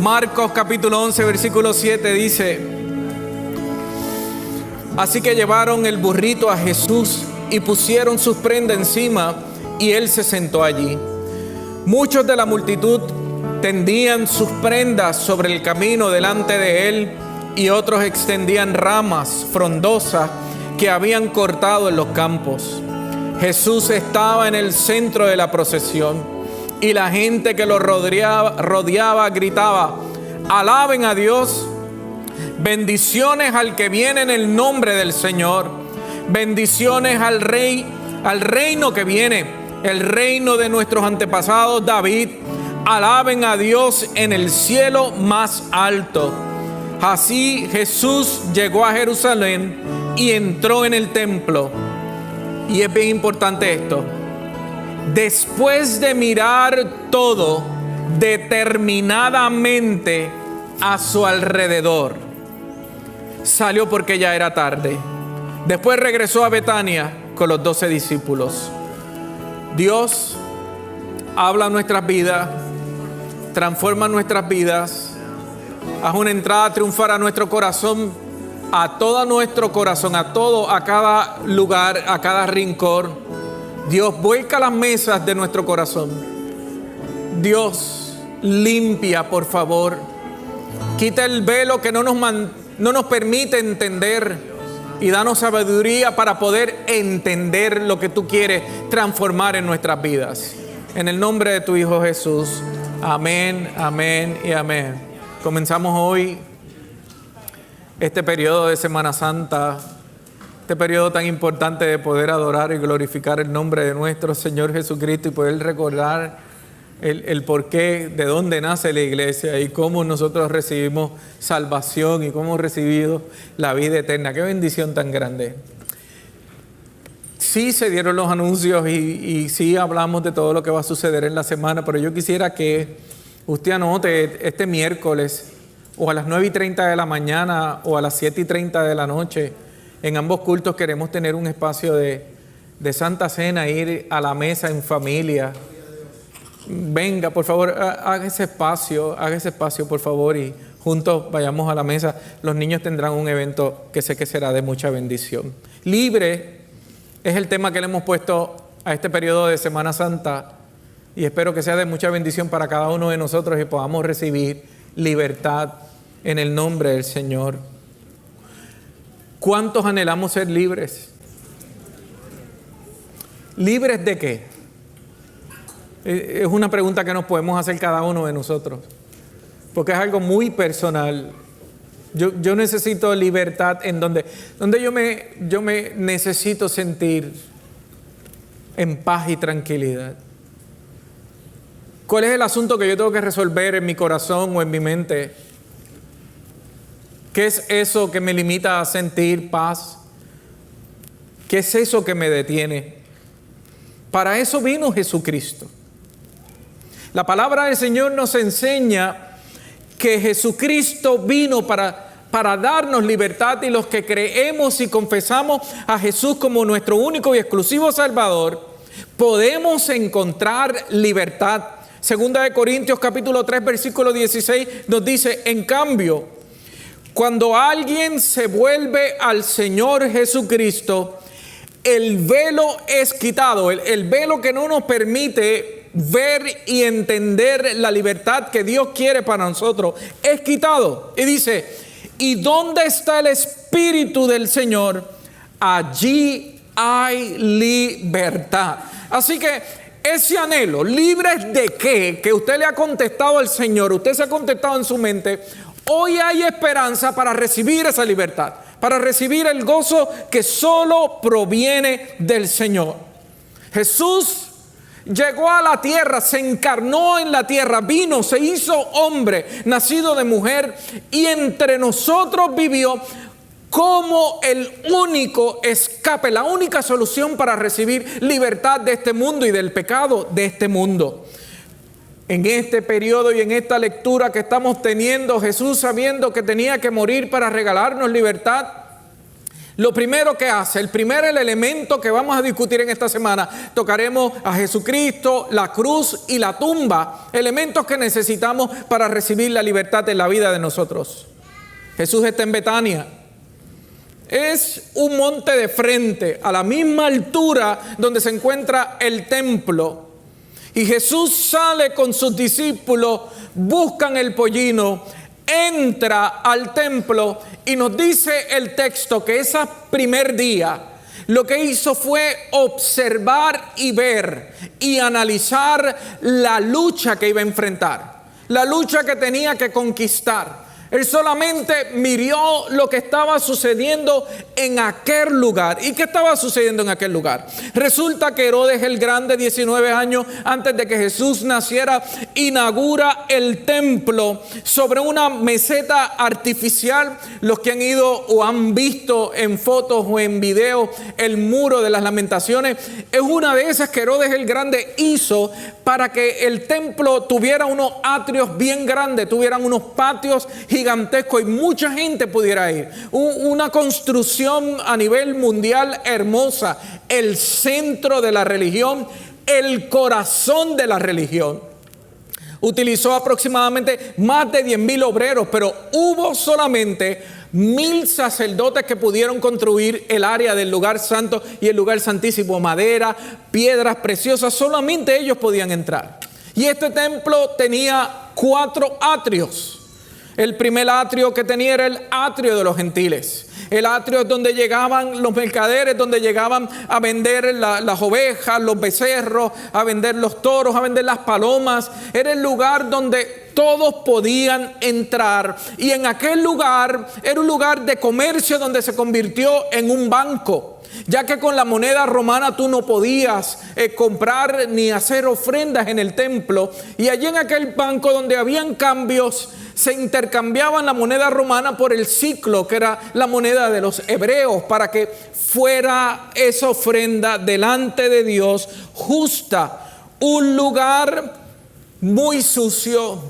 Marcos capítulo 11, versículo 7 dice: así que llevaron el burrito a Jesús y pusieron sus prendas encima, y él se sentó allí. Muchos de la multitud tendían sus prendas sobre el camino delante de él, y otros extendían ramas frondosas que habían cortado en los campos. Jesús estaba en el centro de la procesión, y la gente que lo rodeaba gritaba: alaben a Dios, bendiciones al que viene en el nombre del Señor, bendiciones al Rey, al reino que viene, el reino de nuestros antepasados David. Alaben a Dios en el cielo más alto. Así Jesús llegó a Jerusalén y entró en el templo. Y es bien importante esto: después de mirar todo determinadamente a su alrededor, salió porque ya era tarde. Después regresó a Betania con los 12 discípulos. Dios habla a nuestras vidas, transforma nuestras vidas, haz una entrada triunfal a nuestro corazón, a todo nuestro corazón, a cada lugar, a cada rincón. Dios vuelca las mesas de nuestro corazón. Dios limpia, por favor. Quita el velo que no nos permite entender, y danos sabiduría para poder entender lo que tú quieres transformar en nuestras vidas. En el nombre de tu Hijo Jesús. Amén, amén y amén. Comenzamos hoy este periodo de Semana Santa, este periodo tan importante de poder adorar y glorificar el nombre de nuestro Señor Jesucristo y poder recordar el porqué, de dónde nace la iglesia y cómo nosotros recibimos salvación y cómo hemos recibido la vida eterna. ¡Qué bendición tan grande! Sí se dieron los anuncios y sí hablamos de todo lo que va a suceder en la semana, pero yo quisiera que usted anote este miércoles, o a las 9:30 de la mañana o a las 7:30 de la noche. En ambos cultos queremos tener un espacio de Santa Cena, ir a la mesa en familia. Venga, por favor, haga ese espacio, por favor, y juntos vayamos a la mesa. Los niños tendrán un evento que sé que será de mucha bendición. Libre es el tema que le hemos puesto a este periodo de Semana Santa, y espero que sea de mucha bendición para cada uno de nosotros y podamos recibir libertad en el nombre del Señor. ¿Cuántos anhelamos ser libres? ¿Libres de qué? Es una pregunta que nos podemos hacer cada uno de nosotros, porque es algo muy personal. Yo necesito libertad en donde yo me necesito sentir en paz y tranquilidad. ¿Cuál es el asunto que yo tengo que resolver en mi corazón o en mi mente? ¿Qué es eso que me limita a sentir paz? ¿Qué es eso que me detiene? Para eso vino Jesucristo. La palabra del Señor nos enseña que Jesucristo vino para darnos libertad, y los que creemos y confesamos a Jesús como nuestro único y exclusivo Salvador, podemos encontrar libertad. Segunda de Corintios capítulo 3 versículo 16 nos dice: en cambio, cuando alguien se vuelve al Señor Jesucristo, el velo es quitado, el velo que no nos permite ver y entender la libertad que Dios quiere para nosotros es quitado. Y dice: ¿y dónde está el Espíritu del Señor? Allí hay libertad. Así que ese anhelo, ¿libres de qué? Que usted le ha contestado al Señor, usted se ha contestado en su mente. Hoy hay esperanza para recibir esa libertad, para recibir el gozo que solo proviene del Señor. Jesús llegó a la tierra, se encarnó en la tierra, vino, se hizo hombre, nacido de mujer, y entre nosotros vivió como el único escape, la única solución para recibir libertad de este mundo y del pecado de este mundo. En este periodo y en esta lectura que estamos teniendo, Jesús, sabiendo que tenía que morir para regalarnos libertad, lo primero que hace, el elemento que vamos a discutir en esta semana, tocaremos a Jesucristo, la cruz y la tumba, elementos que necesitamos para recibir la libertad en la vida de nosotros. Jesús está en Betania. Es un monte de frente, a la misma altura donde se encuentra el templo. Y Jesús sale con sus discípulos, buscan el pollino, entra al templo y nos dice el texto que ese primer día lo que hizo fue observar y ver y analizar la lucha que iba a enfrentar, la lucha que tenía que conquistar. Él solamente miró lo que estaba sucediendo en aquel lugar. ¿Y qué estaba sucediendo en aquel lugar? Resulta que Herodes el Grande, 19 años antes de que Jesús naciera, inaugura el templo sobre una meseta artificial. Los que han ido o han visto en fotos o en videos el muro de las Lamentaciones, es una de esas que Herodes el Grande hizo para que el templo tuviera unos atrios bien grandes, tuvieran unos patios gigantesco y mucha gente pudiera ir. Una construcción a nivel mundial hermosa, el centro de la religión, el corazón de la religión. Utilizó aproximadamente más de 10,000 obreros, pero hubo solamente 1,000 sacerdotes que pudieron construir el área del lugar santo y el lugar santísimo. Madera, piedras preciosas, solamente ellos podían entrar. Y este templo tenía 4 atrios. El primer atrio que tenía era el atrio de los gentiles. El atrio es donde llegaban los mercaderes, donde llegaban a vender las ovejas, los becerros, a vender los toros, a vender las palomas. Era el lugar donde todos podían entrar. Y en aquel lugar era un lugar de comercio donde se convirtió en un banco, ya que con la moneda romana tú no podías comprar ni hacer ofrendas en el templo. Y allí en aquel banco donde habían cambios, se intercambiaban la moneda romana por el siclo, que era la moneda de los hebreos, para que fuera esa ofrenda delante de Dios justa. Un lugar muy sucio,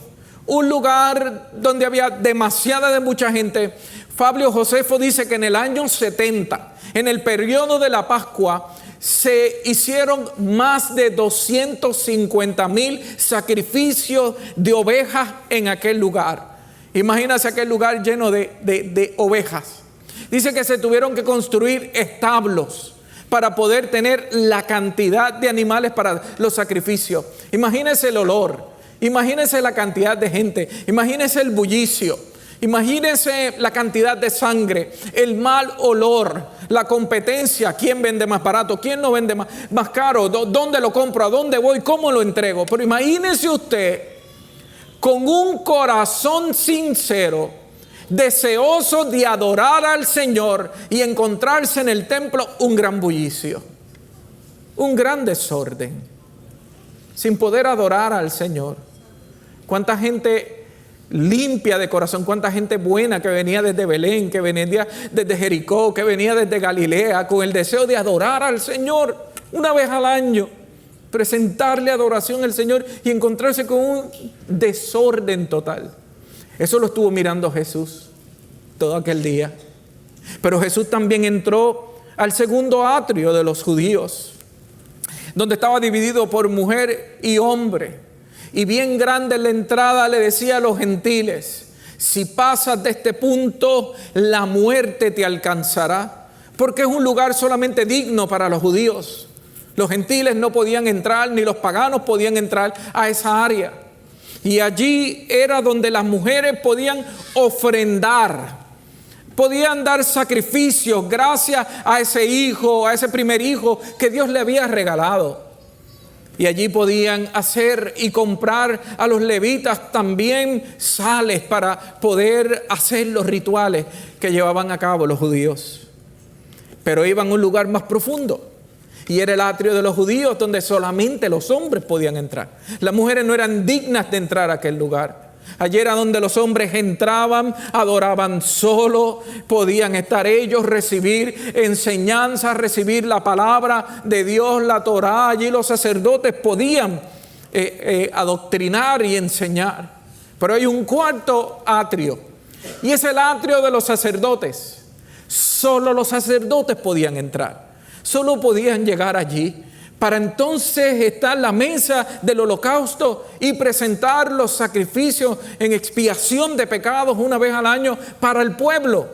un lugar donde había demasiada de mucha gente. Fabio Josefo dice que en el año 70, en el periodo de la Pascua, se hicieron más de 250,000 sacrificios de ovejas en aquel lugar. Imagínense aquel lugar lleno de ovejas. Dice que se tuvieron que construir establos para poder tener la cantidad de animales para los sacrificios. Imagínense el olor, imagínense la cantidad de gente, imagínense el bullicio. Imagínense la cantidad de sangre, el mal olor, la competencia, quién vende más barato, quién no vende más caro, dónde lo compro, a dónde voy, cómo lo entrego. Pero imagínese usted con un corazón sincero, deseoso de adorar al Señor y encontrarse en el templo un gran bullicio, un gran desorden, sin poder adorar al Señor. ¿Cuánta gente limpia de corazón, cuánta gente buena que venía desde Belén, que venía desde Jericó, que venía desde Galilea, con el deseo de adorar al Señor una vez al año, presentarle adoración al Señor y encontrarse con un desorden total? Eso lo estuvo mirando Jesús todo aquel día. Pero Jesús también entró al segundo atrio de los judíos, donde estaba dividido por mujer y hombre. Y bien grande en la entrada le decía a los gentiles: si pasas de este punto, la muerte te alcanzará. Porque es un lugar solamente digno para los judíos. Los gentiles no podían entrar, ni los paganos podían entrar a esa área. Y allí era donde las mujeres podían ofrendar, podían dar sacrificios gracias a ese hijo, a ese primer hijo que Dios le había regalado. Y allí podían hacer y comprar a los levitas también sales para poder hacer los rituales que llevaban a cabo los judíos. Pero iban a un lugar más profundo. Y era el atrio de los judíos donde solamente los hombres podían entrar. Las mujeres no eran dignas de entrar a aquel lugar. Allí era donde los hombres entraban, adoraban solo, podían estar ellos, recibir enseñanza, recibir la palabra de Dios, la Torá. Allí los sacerdotes podían adoctrinar y enseñar. Pero hay un cuarto atrio, y es el atrio de los sacerdotes. Solo los sacerdotes podían entrar. Solo podían llegar allí para entonces estar en la mesa del holocausto y presentar los sacrificios en expiación de pecados una vez al año para el pueblo.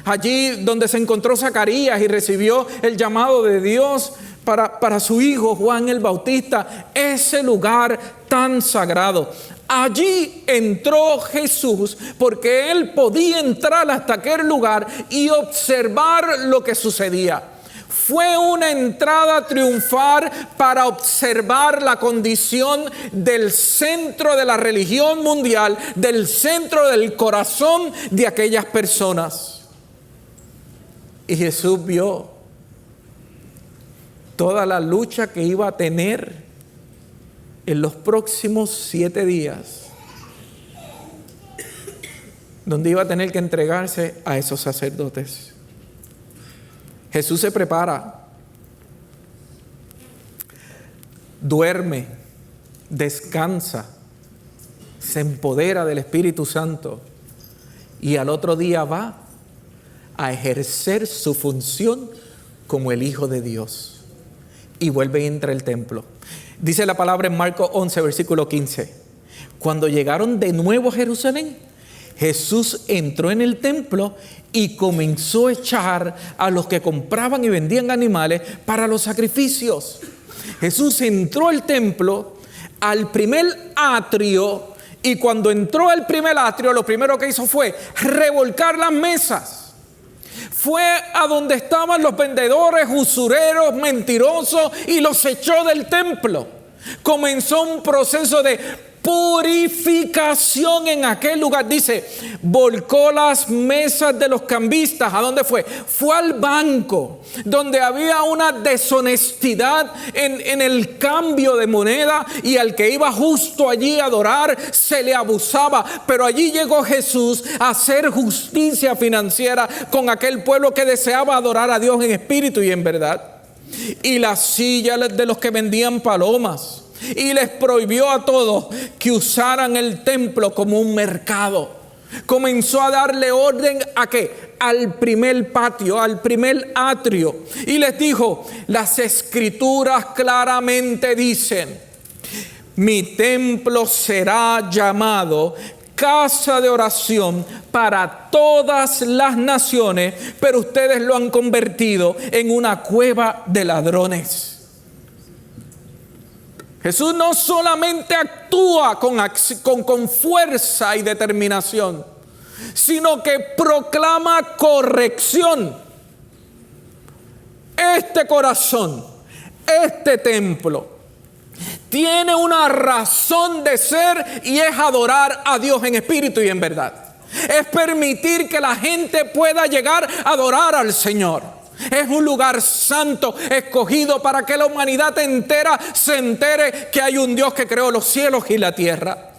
Allí donde se encontró Zacarías y recibió el llamado de Dios para su hijo Juan el Bautista, ese lugar tan sagrado. Allí entró Jesús porque Él podía entrar hasta aquel lugar y observar lo que sucedía. Fue una entrada triunfal para observar la condición del centro de la religión mundial, del centro del corazón de aquellas personas. Y Jesús vio toda la lucha que iba a tener en los próximos 7 días, donde iba a tener que entregarse a esos sacerdotes. Jesús se prepara, duerme, descansa, se empodera del Espíritu Santo y al otro día va a ejercer su función como el Hijo de Dios y vuelve y entra al templo. Dice la palabra en Marcos 11, versículo 15. Cuando llegaron de nuevo a Jerusalén, Jesús entró en el templo y comenzó a echar a los que compraban y vendían animales para los sacrificios. Jesús entró al templo, al primer atrio, y cuando entró al primer atrio, lo primero que hizo fue revolcar las mesas. Fue a donde estaban los vendedores, usureros, mentirosos, y los echó del templo. Comenzó un proceso de purificación en aquel lugar. Dice, volcó las mesas de los cambistas. ¿A dónde fue? Fue al banco, donde había una deshonestidad en el cambio de moneda, y al que iba justo allí a adorar se le abusaba. Pero allí llegó Jesús a hacer justicia financiera con aquel pueblo que deseaba adorar a Dios en espíritu y en verdad. Y las sillas de los que vendían palomas. Y les prohibió a todos que usaran el templo como un mercado. Comenzó a darle orden ¿a qué? Al primer patio, al primer atrio. Y les dijo, las escrituras claramente dicen, mi templo será llamado casa de oración para todas las naciones, pero ustedes lo han convertido en una cueva de ladrones. Jesús no solamente actúa con fuerza y determinación, sino que proclama corrección. Este corazón, este templo, tiene una razón de ser y es adorar a Dios en espíritu y en verdad. Es permitir que la gente pueda llegar a adorar al Señor. Es un lugar santo, escogido para que la humanidad entera se entere que hay un Dios que creó los cielos y la tierra.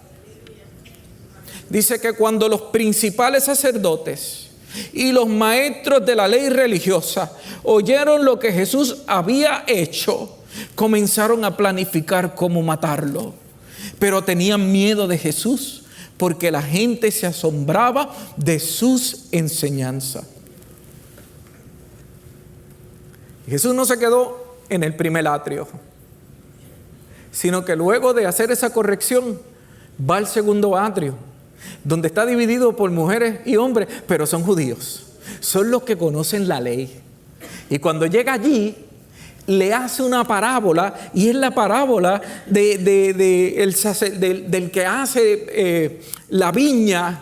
Dice que cuando los principales sacerdotes y los maestros de la ley religiosa oyeron lo que Jesús había hecho, comenzaron a planificar cómo matarlo. Pero tenían miedo de Jesús porque la gente se asombraba de sus enseñanzas. Jesús no se quedó en el primer atrio, sino que luego de hacer esa corrección va al segundo atrio, donde está dividido por mujeres y hombres, pero son judíos, son los que conocen la ley. Y cuando llega allí, le hace una parábola, y es la parábola del que hace la viña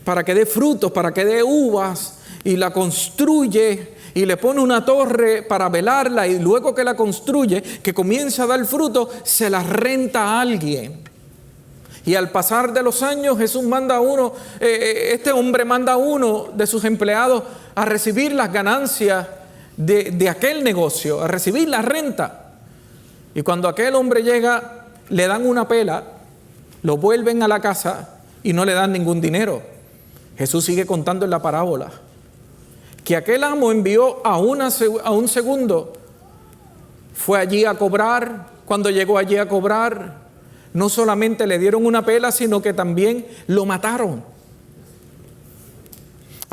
para que dé frutos, para que dé uvas, y la construye y le pone una torre para velarla, y luego que la construye, que comienza a dar fruto, se la renta a alguien. Y al pasar de los años, Jesús manda a uno, este hombre manda a uno de sus empleados a recibir las ganancias de aquel negocio, a recibir la renta. Y cuando aquel hombre llega, le dan una pela, lo vuelven a la casa y no le dan ningún dinero. Jesús sigue contando en la parábola que aquel amo envió a un segundo, fue allí a cobrar. Cuando llegó allí a cobrar, no solamente le dieron una pela, sino que también lo mataron.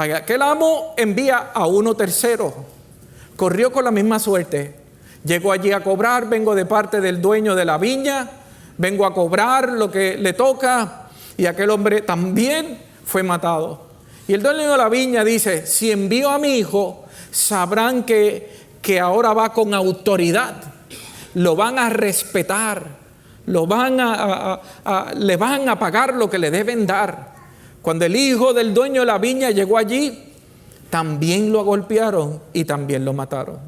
Aquel amo envía a uno tercero. Corrió con la misma suerte. Llegó allí a cobrar, vengo de parte del dueño de la viña, vengo a cobrar lo que le toca. Y aquel hombre también fue matado. Y el dueño de la viña dice, si envío a mi hijo, sabrán que ahora va con autoridad. Lo van a respetar, le van a pagar lo que le deben dar. Cuando el hijo del dueño de la viña llegó allí, también lo golpearon y también lo mataron.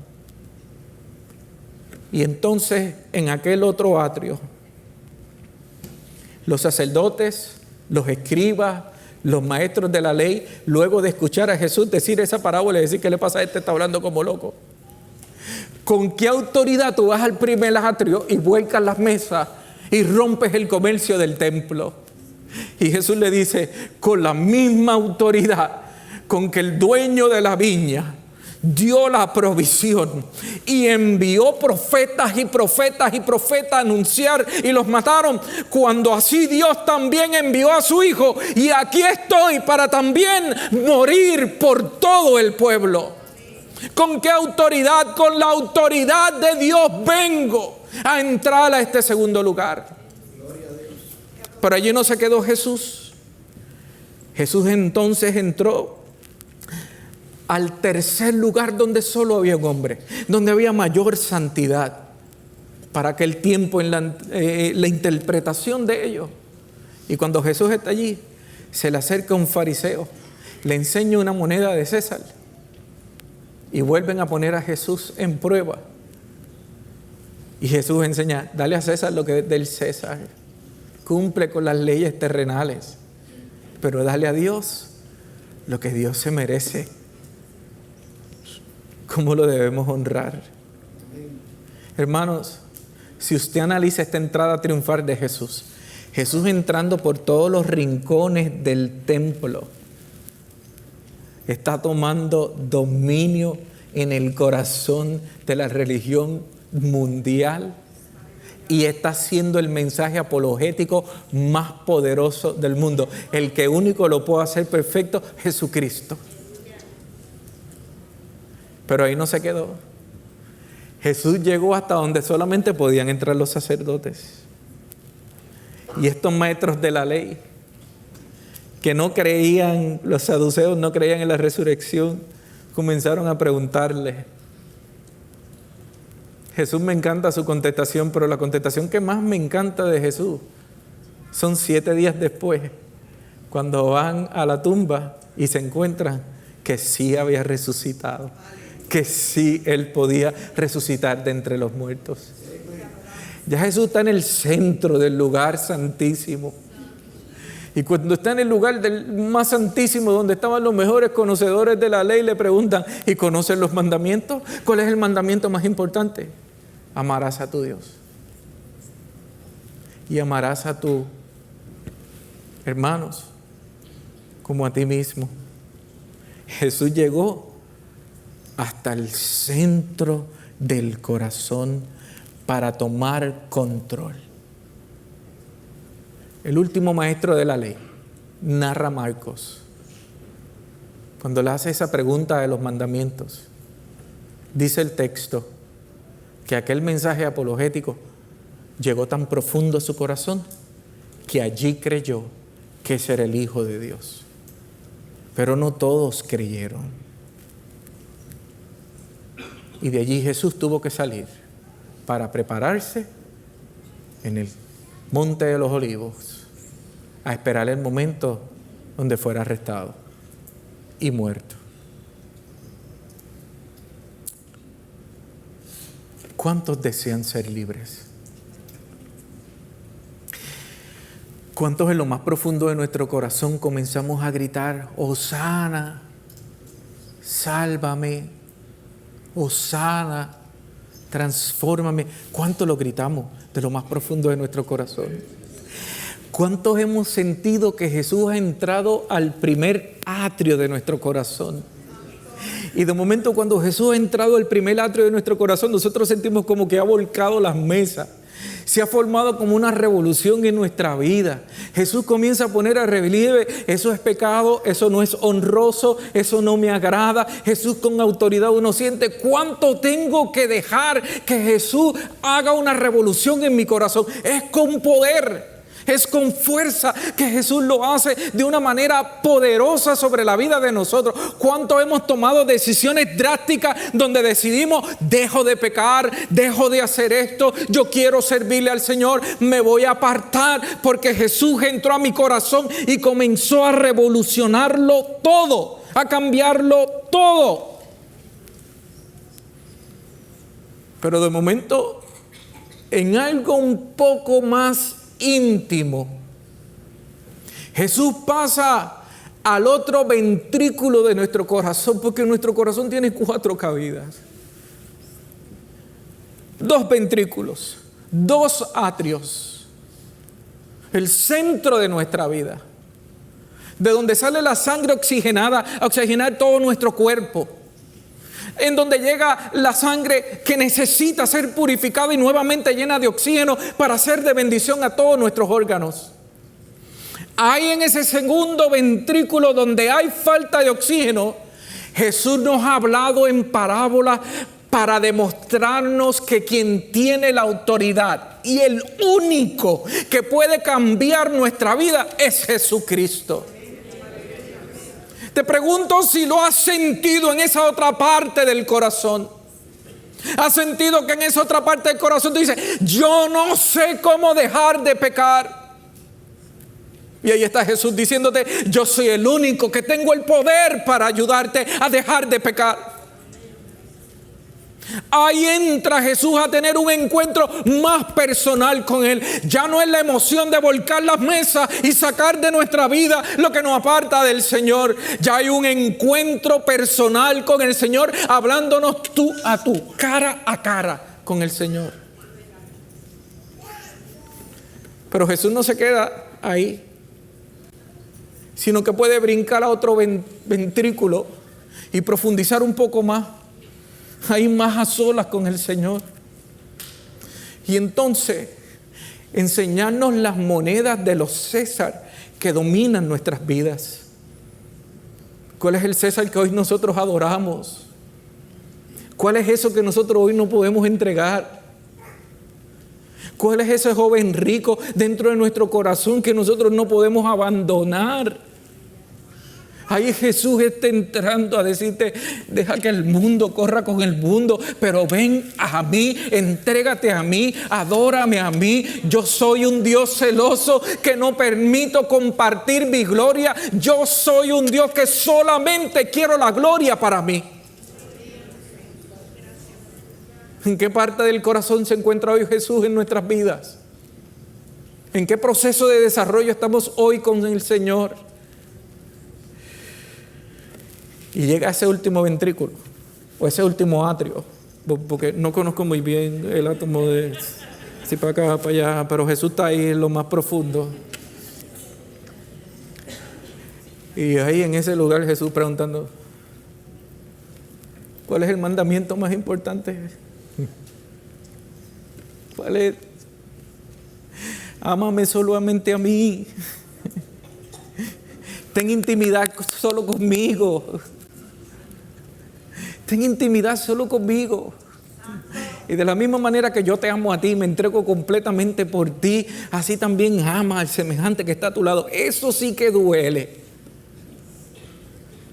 Y entonces en aquel otro atrio, los sacerdotes, los escribas, los maestros de la ley, luego de escuchar a Jesús decir esa parábola y decir, ¿qué le pasa a este? Está hablando como loco. ¿Con qué autoridad tú vas al primer atrio y vuelcas las mesas y rompes el comercio del templo? Y Jesús le dice, con la misma autoridad con que el dueño de la viña dio la provisión y envió profetas y profetas y profetas a anunciar y los mataron, cuando así Dios también envió a su Hijo, y aquí estoy para también morir por todo el pueblo. ¿Con qué autoridad? Con la autoridad de Dios vengo a entrar a este segundo lugar. Pero allí no se quedó Jesús. Jesús entonces entró al tercer lugar, donde solo había un hombre, donde había mayor santidad para aquel tiempo en la interpretación de ellos. Y cuando Jesús está allí, se le acerca un fariseo, le enseña una moneda de César y vuelven a poner a Jesús en prueba. Y Jesús enseña, dale a César lo que es del César, cumple con las leyes terrenales, pero dale a Dios lo que Dios se merece. ¿Cómo lo debemos honrar? Hermanos, si usted analiza esta entrada triunfal de Jesús, Jesús entrando por todos los rincones del templo, está tomando dominio en el corazón de la religión mundial y está siendo el mensaje apologético más poderoso del mundo. El que único lo puede hacer perfecto, Jesucristo. Pero ahí no se quedó. Jesús llegó hasta donde solamente podían entrar los sacerdotes. Y estos maestros de la ley, que no creían, los saduceos no creían en la resurrección, comenzaron a preguntarle. Jesús, me encanta su contestación, pero la contestación que más me encanta de Jesús son 7 días después, cuando van a la tumba y se encuentran que sí había resucitado, que sí Él podía resucitar de entre los muertos. Ya Jesús está en el centro del lugar santísimo. Y cuando está en el lugar del más santísimo, donde estaban los mejores conocedores de la ley, le preguntan, ¿y conocen los mandamientos? ¿Cuál es el mandamiento más importante? Amarás a tu Dios. Y amarás a tus hermanos como a ti mismo. Jesús llegó hasta el centro del corazón para tomar control. El último maestro de la ley, narra Marcos, cuando le hace esa pregunta de los mandamientos, dice el texto que aquel mensaje apologético llegó tan profundo a su corazón que allí creyó que ese era el Hijo de Dios. Pero no todos creyeron. Y de allí Jesús tuvo que salir para prepararse en el Monte de los Olivos a esperar el momento donde fuera arrestado y muerto. ¿Cuántos desean ser libres? ¿Cuántos en lo más profundo de nuestro corazón comenzamos a gritar, Hosana, sálvame, Hosana, transfórmame? ¿Cuánto lo gritamos de lo más profundo de nuestro corazón? ¿Cuántos hemos sentido que Jesús ha entrado al primer atrio de nuestro corazón? Y de momento, cuando Jesús ha entrado al primer atrio de nuestro corazón, nosotros sentimos como que ha volcado las mesas, se ha formado como una revolución en nuestra vida. Jesús comienza a poner a relieve: eso es pecado, eso no es honroso, eso no me agrada. Jesús con autoridad, uno siente cuánto tengo que dejar que Jesús haga una revolución en mi corazón. Es con poder. Es con fuerza que Jesús lo hace de una manera poderosa sobre la vida de nosotros. ¿Cuánto hemos tomado decisiones drásticas donde decidimos: dejo de pecar, dejo de hacer esto, yo quiero servirle al Señor, me voy a apartar, porque Jesús entró a mi corazón y comenzó a revolucionarlo todo, a cambiarlo todo? Pero de momento, en algo un poco más íntimo, Jesús pasa al otro ventrículo de nuestro corazón, porque nuestro corazón tiene 4 cavidades, 2 ventrículos, 2 atrios, el centro de nuestra vida, de donde sale la sangre oxigenada a oxigenar todo nuestro cuerpo, en donde llega la sangre que necesita ser purificada y nuevamente llena de oxígeno para ser de bendición a todos nuestros órganos. Ahí en ese segundo ventrículo donde hay falta de oxígeno, Jesús nos ha hablado en parábolas para demostrarnos que quien tiene la autoridad y el único que puede cambiar nuestra vida es Jesucristo. Te pregunto si lo has sentido en esa otra parte del corazón. ¿Has sentido que en esa otra parte del corazón tú dices: yo no sé cómo dejar de pecar? Y ahí está Jesús diciéndote: yo soy el único que tengo el poder para ayudarte a dejar de pecar. Ahí entra Jesús a tener un encuentro más personal con Él. Ya no es la emoción de volcar las mesas y sacar de nuestra vida lo que nos aparta del Señor. Ya hay un encuentro personal con el Señor, hablándonos tú a tú, cara a cara con el Señor. Pero Jesús no se queda ahí, sino que puede brincar a otro ventrículo y profundizar un poco más. Hay más a solas con el Señor. Y entonces enseñarnos las monedas de los César que dominan nuestras vidas. ¿Cuál es el César que hoy nosotros adoramos? ¿Cuál es eso que nosotros hoy no podemos entregar? ¿Cuál es ese joven rico dentro de nuestro corazón que nosotros no podemos abandonar? Ahí Jesús está entrando a decirte: deja que el mundo corra con el mundo, pero ven a mí, entrégate a mí, adórame a mí. Yo soy un Dios celoso que no permito compartir mi gloria. Yo soy un Dios que solamente quiero la gloria para mí. ¿En qué parte del corazón se encuentra hoy Jesús en nuestras vidas? ¿En qué proceso de desarrollo estamos hoy con el Señor? Y llega a ese último ventrículo, o ese último atrio, porque no conozco muy bien el átomo de si para acá, para allá, pero Jesús está ahí en lo más profundo. Y ahí en ese lugar Jesús preguntando: ¿cuál es el mandamiento más importante? ¿Cuál es? Ámame solamente a mí. Ten intimidad solo conmigo. Ten intimidad solo conmigo. Y de la misma manera que yo te amo a ti, me entrego completamente por ti, así también ama al semejante que está a tu lado. Eso sí que duele.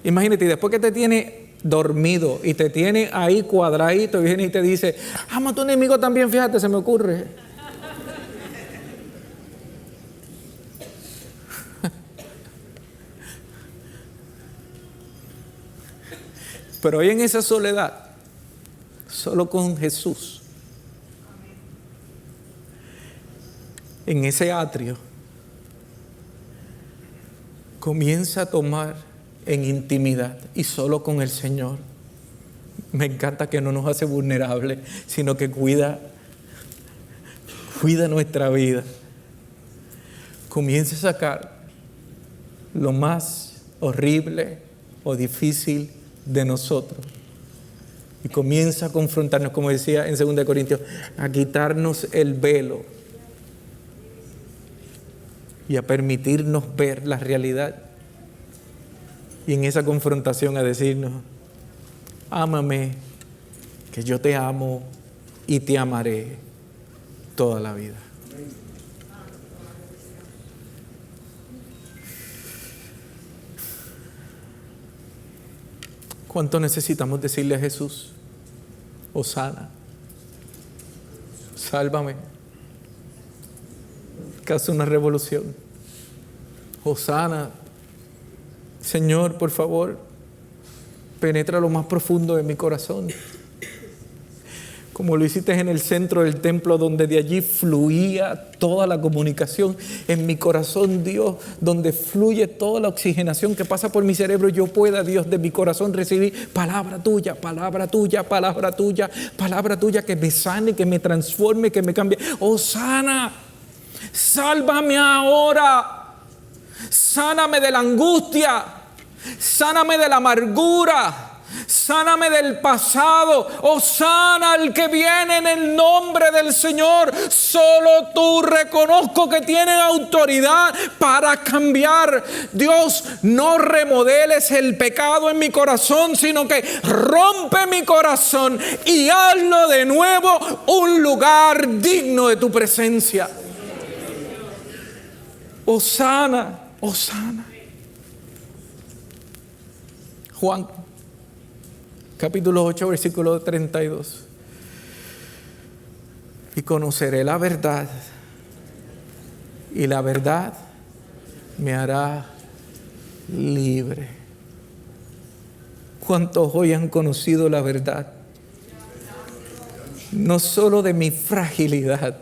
Imagínate, después que te tiene dormido y te tiene ahí cuadradito, y viene y te dice: ama a tu enemigo también, fíjate, se me ocurre. Pero hoy en esa soledad, solo con Jesús, en ese atrio, comienza a tomar en intimidad y solo con el Señor. Me encanta que no nos hace vulnerables, sino que cuida nuestra vida. Comienza a sacar lo más horrible o difícil de nosotros Y comienza a confrontarnos, como decía en 2 Corintios, a quitarnos el velo y a permitirnos ver la realidad. Y en esa confrontación a decirnos, ámame, que yo te amo y te amaré toda la vida. ¿Cuánto necesitamos decirle a Jesús? Hosana, sálvame, que hace una revolución. Hosana, Señor, por favor, penetra lo más profundo de mi corazón. Como lo hiciste en el centro del templo, donde de allí fluía toda la comunicación. En mi corazón, Dios, donde fluye toda la oxigenación que pasa por mi cerebro, yo pueda, Dios, de mi corazón recibir palabra tuya, palabra tuya, palabra tuya, palabra tuya, que me sane, que me transforme, que me cambie. Oh, sana, sálvame ahora, sáname de la angustia, sáname de la amargura, sáname del pasado. Oh, sana al que viene en el nombre del Señor. Solo tú reconozco que tienes autoridad para cambiar. Dios, no remodeles el pecado en mi corazón, sino que rompe mi corazón y hazlo de nuevo un lugar digno de tu presencia. Oh, sana, oh, sana. Juan capítulo 8, versículo 32. Y conoceré la verdad, y la verdad me hará libre. ¿Cuántos hoy han conocido la verdad? No solo de mi fragilidad,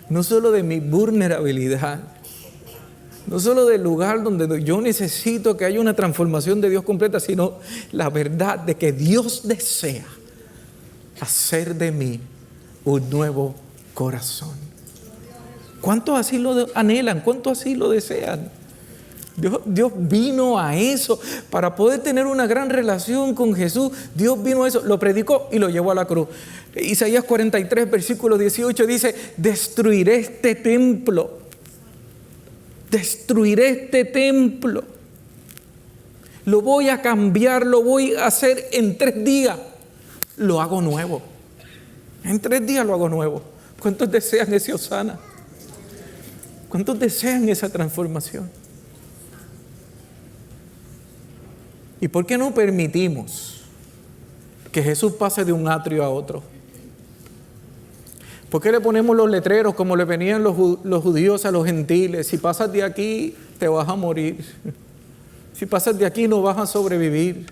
no solo de mi vulnerabilidad, no solo del lugar donde yo necesito que haya una transformación de Dios completa, sino la verdad de que Dios desea hacer de mí un nuevo corazón. ¿Cuántos así lo anhelan? ¿Cuántos así lo desean? Dios vino a eso para poder tener una gran relación con Jesús. Dios vino a eso, lo predicó y lo llevó a la cruz. Isaías 43, versículo 18 dice: destruiré este templo. Destruiré este templo. Lo voy a cambiar, lo voy a hacer en 3 días. Lo hago nuevo. En 3 días lo hago nuevo. ¿Cuántos desean ese hosana? ¿Cuántos desean esa transformación? ¿Y por qué no permitimos que Jesús pase de un atrio a otro? ¿Por qué le ponemos los letreros como le venían los judíos a los gentiles? Si pasas de aquí, te vas a morir. Si pasas de aquí, no vas a sobrevivir.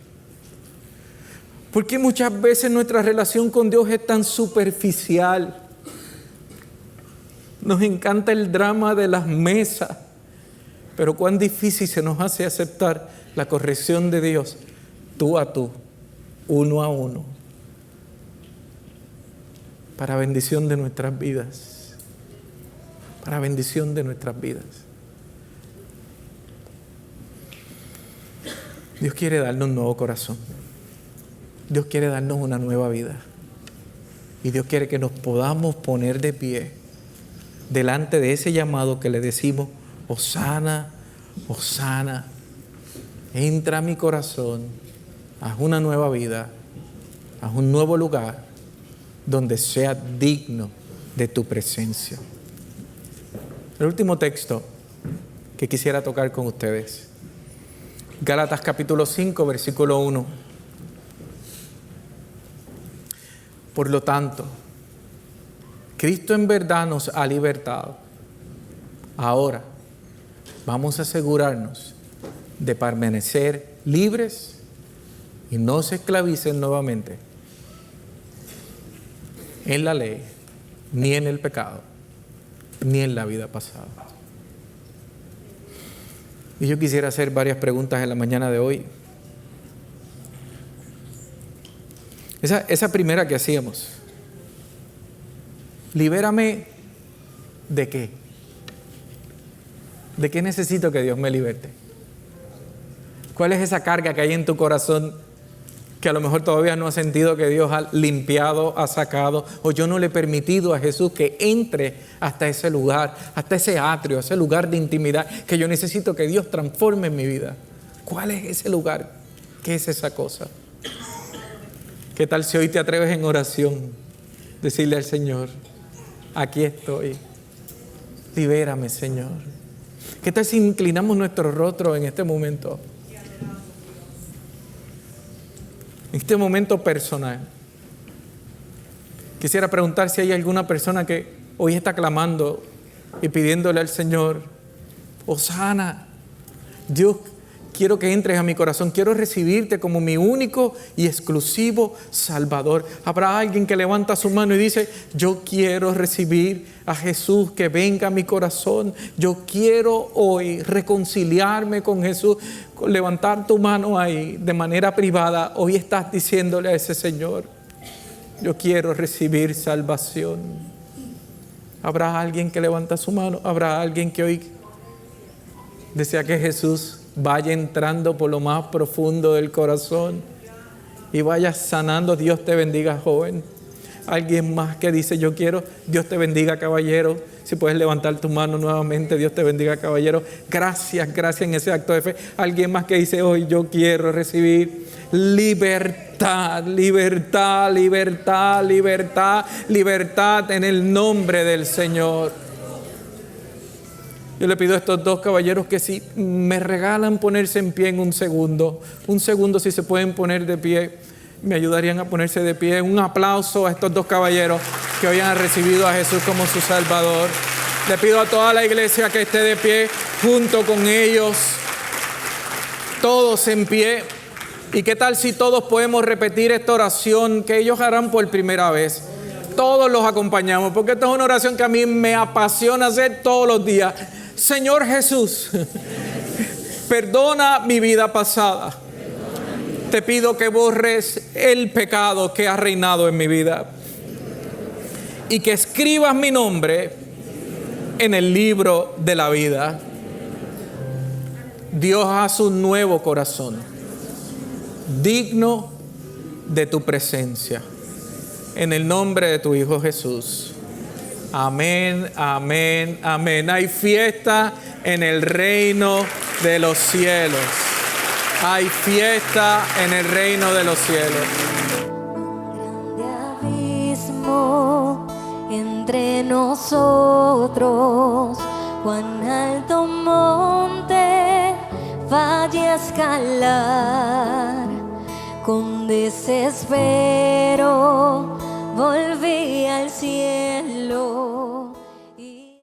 ¿Por qué muchas veces nuestra relación con Dios es tan superficial? Nos encanta el drama de las mesas, pero cuán difícil se nos hace aceptar la corrección de Dios, tú a tú, uno a uno, para bendición de nuestras vidas, para bendición de nuestras vidas. Dios quiere darnos un nuevo corazón. Dios quiere darnos una nueva vida. Y Dios quiere que nos podamos poner de pie delante de ese llamado que le decimos: hosana, hosana, entra a mi corazón, haz una nueva vida, haz un nuevo lugar donde sea digno de tu presencia. El último texto que quisiera tocar con ustedes, Gálatas capítulo 5, versículo 1. Por lo tanto, Cristo en verdad nos ha libertado. Ahora vamos a asegurarnos de permanecer libres y no se esclavicen nuevamente en la ley, ni en el pecado, ni en la vida pasada. Y yo quisiera hacer varias preguntas en la mañana de hoy. Esa primera que hacíamos: libérame ¿de qué? ¿De qué necesito que Dios me liberte? ¿Cuál es esa carga que hay en tu corazón que a lo mejor todavía no ha sentido que Dios ha limpiado, ha sacado, o yo no le he permitido a Jesús que entre hasta ese lugar, hasta ese atrio, ese lugar de intimidad que yo necesito que Dios transforme en mi vida. ¿Cuál es ese lugar? ¿Qué es esa cosa? ¿Qué tal si hoy te atreves en oración? Decirle al Señor, aquí estoy, libérame, Señor. ¿Qué tal si inclinamos nuestro rostro en este momento? En este momento personal. Quisiera preguntar si hay alguna persona que hoy está clamando y pidiéndole al Señor, Hosana, Dios, quiero que entres a mi corazón, quiero recibirte como mi único y exclusivo Salvador. Habrá alguien que levanta su mano y dice, yo quiero recibir a Jesús, que venga a mi corazón. Yo quiero hoy reconciliarme con Jesús. Levantar tu mano ahí de manera privada. Hoy estás diciéndole a ese Señor, yo quiero recibir salvación. Habrá alguien que levanta su mano. Habrá alguien que hoy desea que Jesús vaya entrando por lo más profundo del corazón y vaya sanando. Dios te bendiga, joven. Alguien más que dice, yo quiero. Dios te bendiga, caballero. Si puedes levantar tu mano nuevamente. Dios te bendiga, caballero. Gracias en ese acto de fe. Alguien más que dice, hoy yo quiero recibir libertad, libertad, libertad, libertad, libertad en el nombre del Señor. Yo le pido a estos dos caballeros que si me regalan ponerse en pie en un segundo si se pueden poner de pie, me ayudarían a ponerse de pie. Un aplauso a estos dos caballeros que hoy han recibido a Jesús como su Salvador. Le pido a toda la iglesia que esté de pie junto con ellos, todos en pie. ¿Y qué tal si todos podemos repetir esta oración que ellos harán por primera vez? Todos los acompañamos, porque esta es una oración que a mí me apasiona hacer todos los días. Señor Jesús, perdona mi vida pasada. Te pido que borres el pecado que ha reinado en mi vida y que escribas mi nombre en el libro de la vida. Dios, haz un nuevo corazón digno de tu presencia. En el nombre de tu Hijo Jesús. Amén, amén, amén. Hay fiesta en el reino de los cielos. Hay fiesta en el reino de los cielos. Un grande abismo entre nosotros, cuán alto monte valle a escalar. Con desespero volví al cielo.